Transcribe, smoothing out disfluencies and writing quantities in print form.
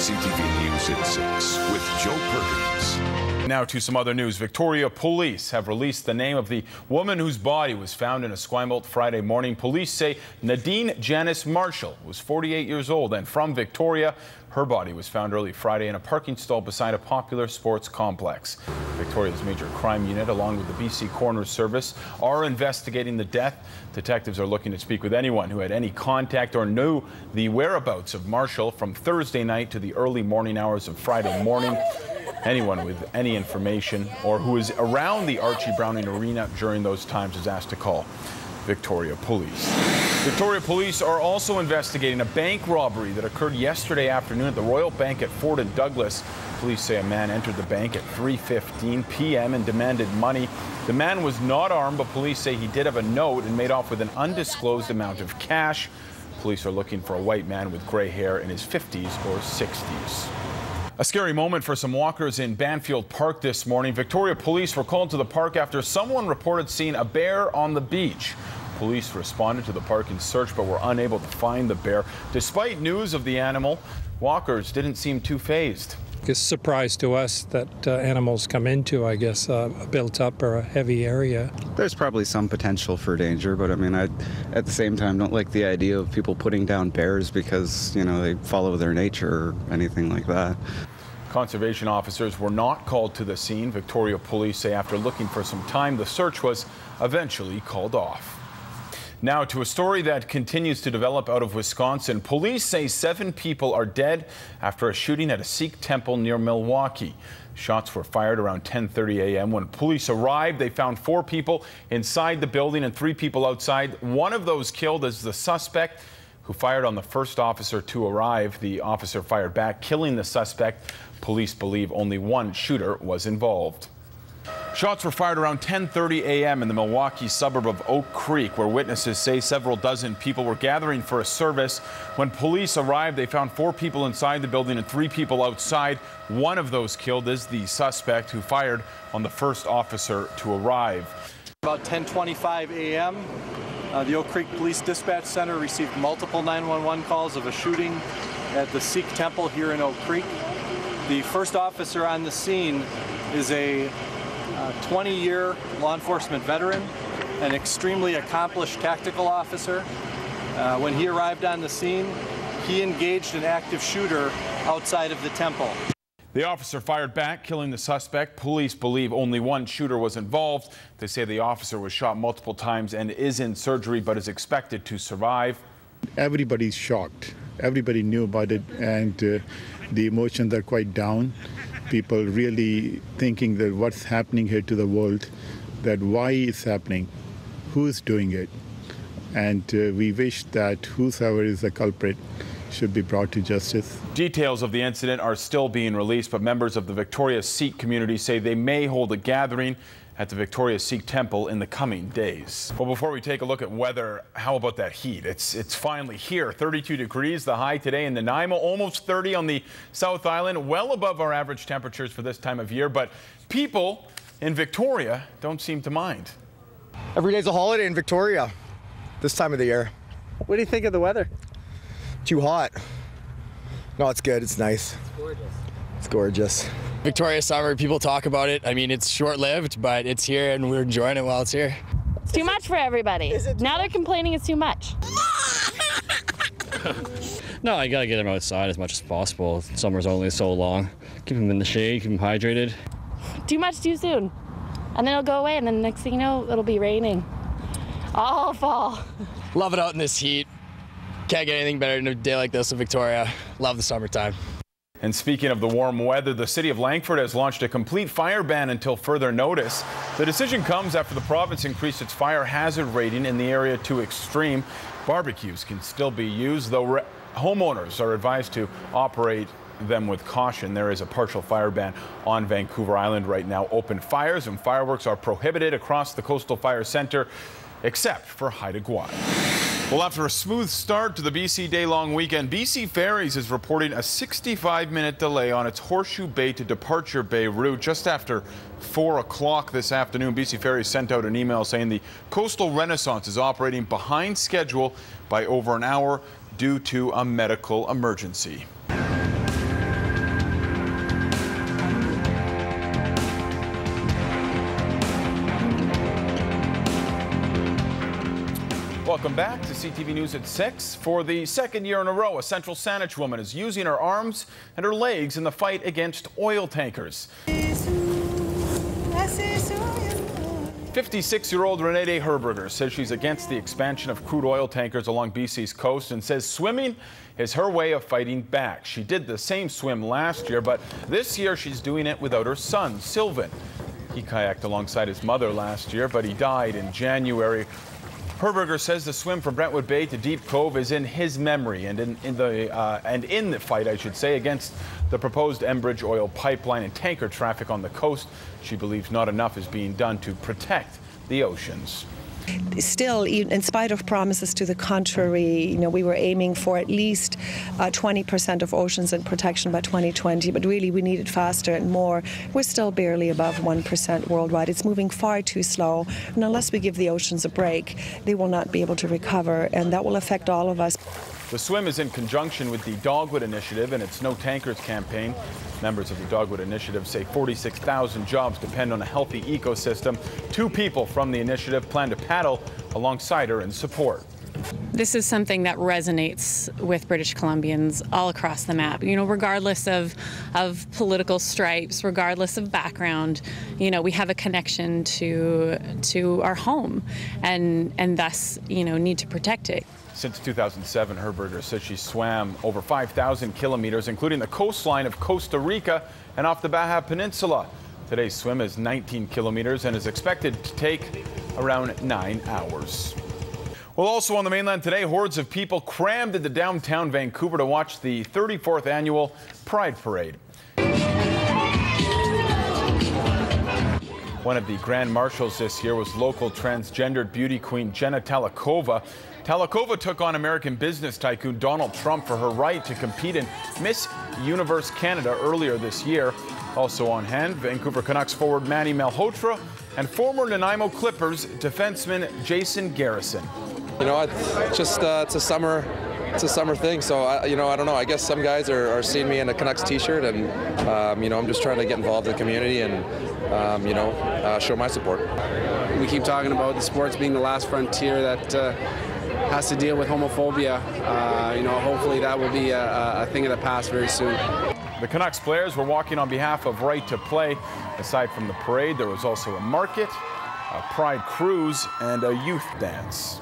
CTV News at 6 with Joe Perkins. Now to some other news. Victoria police have released the name of the woman whose body was found in Esquimalt Friday morning. Police say Nadine Janice Marshall was 48 years old and from Victoria. Her body was found early Friday in a parking stall beside a popular sports complex. Victoria's major crime unit, along with the BC Coroner's Service, are investigating the death. Detectives are looking to speak with anyone who had any contact or knew the whereabouts of Marshall from Thursday night to the early morning hours of Friday morning. Anyone with any information or who is around the Archie Browning Arena during those times is asked to call Victoria Police. Victoria Police are also investigating a bank robbery that occurred yesterday afternoon at the Royal Bank at Fort and Douglas. Police say a man entered the bank at 3:15 p.m. and demanded money. The man was not armed, but police say he did have a note and made off with an undisclosed amount of cash. Police are looking for a white man with gray hair in his 50s or 60s. A scary moment for some walkers in Banfield Park this morning. Victoria police were called to the park after someone reported seeing a bear on the beach. Police responded to the park in search but were unable to find the bear. Despite news of the animal, walkers didn't seem too phased. It's a surprise to us that animals come into, I guess, a built up or a heavy area. There's probably some potential for danger, but I mean, I at the same time don't like the idea of people putting down bears because, you know, they follow their nature or anything like that. Conservation officers were not called to the scene. Victoria police say after looking for some time, the search was eventually called off. Now to a story that continues to develop out of Wisconsin. Police say 7 people are dead after a shooting at a Sikh temple near Milaukee. Shots were fired around 10:30 a.m. When police arrived, they found 4 people inside the building and 3 people outside. One of those killed is the suspect who fired on the first officer to arrive. The officer fired back, killing the suspect. Police believe only one shooter was involved. Shots were fired around 10:30 a.m. in the Milwaukee suburb of Oak Creek, where witnesses say several dozen people were gathering for a service. When police arrived, they found 4 people inside the building and 3 people outside. One of those killed is the suspect who fired on the first officer to arrive. About 10:25 a.m., the Oak Creek Police Dispatch Center received multiple 911 calls of a shooting at the Sikh Temple here in Oak Creek. The first officer on the scene is a 20-year law enforcement veteran, an extremely accomplished tactical officer. When he arrived on the scene, he engaged an active shooter outside of the temple. The officer fired back, killing the suspect. Police believe only one shooter was involved. They say the officer was shot multiple times and is in surgery but is expected to survive. Everybody's shocked. Everybody knew about it, and the emotions are quite down. People really thinking that what's happening here to the world, that why it's happening, who's doing it. And we wish that whoever is the culprit should be brought to justice. Details of the incident are still being released, but members of the Victoria Sikh community say they may hold a gathering at the Victoria Sikh Temple in the coming days. Well, before we take a look at weather, how about that heat? It's finally here. 32 degrees, the high today in Nanaimo, almost 30 on the South Island, well above our average temperatures for this time of year, but people in Victoria don't seem to mind. Every day's a holiday in Victoria this time of the year. What do you think of the weather? Too hot. No, it's good. It's nice. It's gorgeous. It's gorgeous. Victoria summer, people talk about it. I mean, it's short-lived, but it's here and we're enjoying it while it's here. It's too much for everybody. Now they're complaining it's too much. No, I gotta get them outside as much as possible. Summer's only so long. Keep them in the shade, keep them hydrated. Too much too soon. And then it'll go away, and then next thing you know, it'll be raining all fall. Love it out in this heat. Can't get anything better than a day like this in Victoria. Love the summertime. And speaking of the warm weather, the city of Langford has launched a complete fire ban until further notice. The decision comes after the province increased its fire hazard rating in the area to extreme. Barbecues can still be used, though homeowners are advised to operate them with caution. There is a partial fire ban on Vancouver Island right now. Open fires and fireworks are prohibited across the Coastal Fire Centre, except for Haida Gwaii. Well, after a smooth start to the BC day-long weekend, BC Ferries is reporting a 65-minute delay on its Horseshoe Bay to Departure Bay route. Just after 4 o'clock this afternoon, BC Ferries sent out an email saying the Coastal Renaissance is operating behind schedule by over an hour due to a medical emergency. Welcome back to CTV News at 6. For the second year in a row, a central Saanich woman is using her arms and her legs in the fight against oil tankers. 56-year-old Renee Herberger says she's against the expansion of crude oil tankers along BC's coast and says swimming is her way of fighting back. She did the same swim last year, but this year she's doing it without her son, Sylvan. He kayaked alongside his mother last year, but he died in January. Herberger says the swim from Brentwood Bay to Deep Cove is in his memory and in the fight, I should say, against the proposed Enbridge oil pipeline and tanker traffic on the coast. She believes not enough is being done to protect the oceans. Still, in spite of promises to the contrary, we were aiming for at least 20% of oceans in protection by 2020, but really we need it faster and more. We're still barely above 1% worldwide. It's moving far too slow, and unless we give the oceans a break, they will not be able to recover, and that will affect all of us. The swim is in conjunction with the Dogwood Initiative and its No Tankers campaign. Members of the Dogwood Initiative say 46,000 jobs depend on a healthy ecosystem. 2 people from the initiative plan to paddle alongside her in support. This is something that resonates with British Columbians all across the map, regardless of political stripes, regardless of background. We have a connection to our home and thus, need to protect it. Since 2007, Herberger says she swam over 5,000 kilometers, including the coastline of Costa Rica and off the Baja Peninsula. Today's swim is 19 kilometers and is expected to take around 9 hours. Well, also on the mainland today, hordes of people crammed into downtown Vancouver to watch the 34th annual Pride Parade. One of the grand marshals this year was local transgendered beauty queen Jenna Talakova. Talakova took on American business tycoon Donald Trump for her right to compete in Miss Universe Canada earlier this year. Also on hand, Vancouver Canucks forward Manny Malhotra and former Nanaimo Clippers defenseman Jason Garrison. It's just it's a summer thing, so I don't know. I guess some guys are seeing me in a Canucks t-shirt, and I'm just trying to get involved in the community and show my support. We keep talking about the sports being the last frontier that has to deal with homophobia. Hopefully that will be a thing of the past very soon. The Canucks players were walking on behalf of Right to Play. Aside from the parade, there was also a market, a pride cruise, and a youth dance.